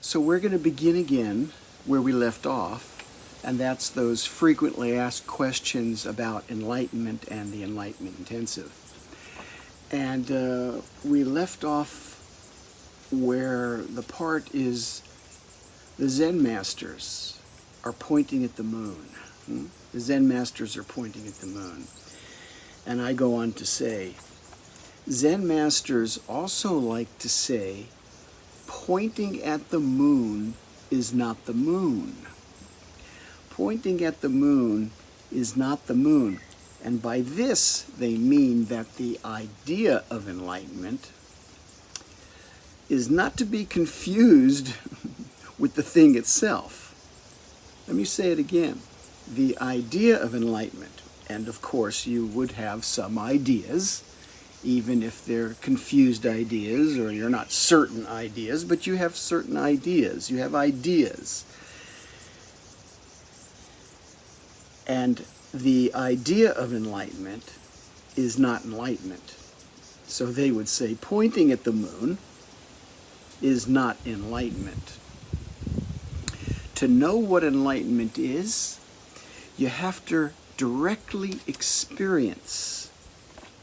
So we're going to begin again where we left off, and that's those frequently asked questions about enlightenment and the Enlightenment Intensive. And we left off where the part is the Zen masters are pointing at the moon. The Zen masters are pointing at the moon. And I go on to say, Zen masters also like to say, pointing at the moon is not the moon. Pointing at the moon is not the moon. And by this, they mean that the idea of enlightenment is not to be confused with the thing itself. Let me say it again. The idea of enlightenment, and of course you would have some ideas, even if they're confused ideas or you're not certain ideas, but you have certain ideas. You have ideas. And the idea of enlightenment is not enlightenment. So they would say pointing at the moon is not enlightenment. To know what enlightenment is, you have to directly experience.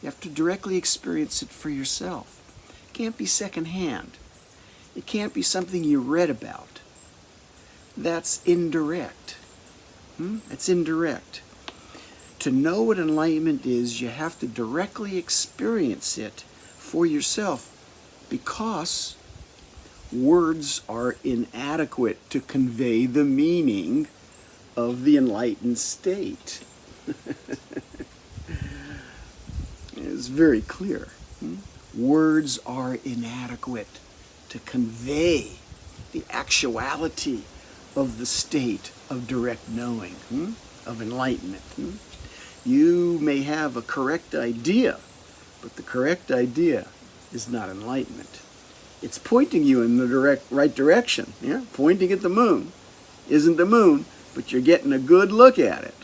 You have to directly experience it for yourself. It can't be secondhand. It can't be something you read about. That's indirect. It's indirect. To know what enlightenment is, you have to directly experience it for yourself, because words are inadequate to convey the meaning of the enlightened state. It's very clear. Words are inadequate to convey the actuality of the state of direct knowing, of enlightenment. You may have a correct idea, but the correct idea is not enlightenment. It's pointing you in the right direction. Pointing at the moon isn't the moon, but you're getting a good look at it.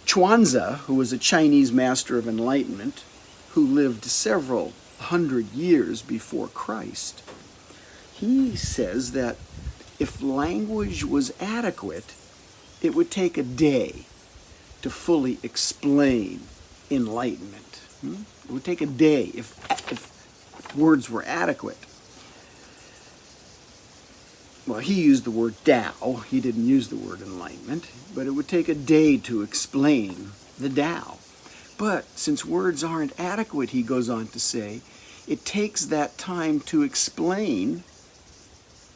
Chuanzi, who was a Chinese master of enlightenment, who lived several hundred years before Christ, he says that if language was adequate, it would take a day to fully explain enlightenment. It would take a day if words were adequate. Well, he used the word Tao. He didn't use the word enlightenment, but it would take a day to explain the Tao. But since words aren't adequate, he goes on to say, it takes that time to explain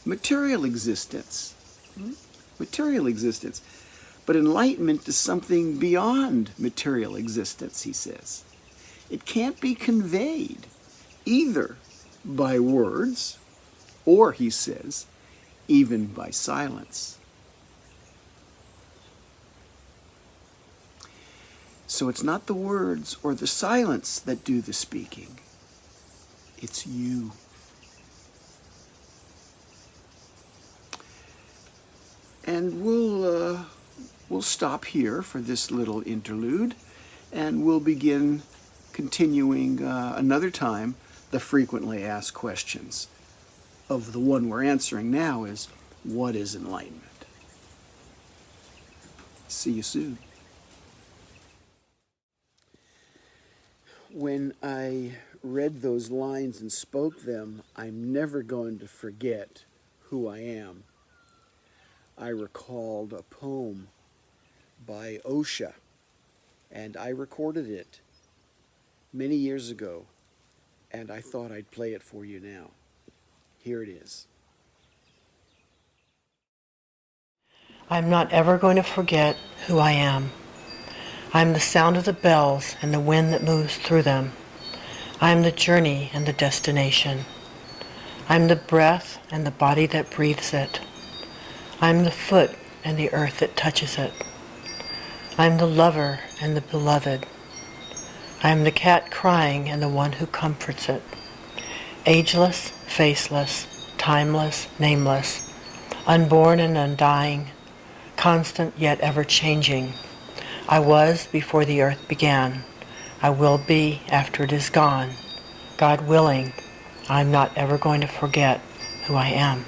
material existence. Material existence. But enlightenment is something beyond material existence, he says. It can't be conveyed either by words or, he says, even by silence. So it's not the words or the silence that do the speaking. It's you. And we'll stop here for this little interlude, and we'll begin continuing another time the frequently asked questions. Of the one we're answering now is, what is enlightenment? See you soon. When I read those lines and spoke them, I'm never going to forget who I am. I recalled a poem by Osho, and I recorded it many years ago, and I thought I'd play it for you now. Here it is. I'm not ever going to forget who I am. I'm the sound of the bells and the wind that moves through them. I'm the journey and the destination. I'm the breath and the body that breathes it. I'm the foot and the earth that touches it. I'm the lover and the beloved. I'm the cat crying and the one who comforts it. Ageless, faceless, timeless, nameless, unborn and undying, constant yet ever-changing. I was before the earth began. I will be after it is gone. God willing, I'm not ever going to forget who I am.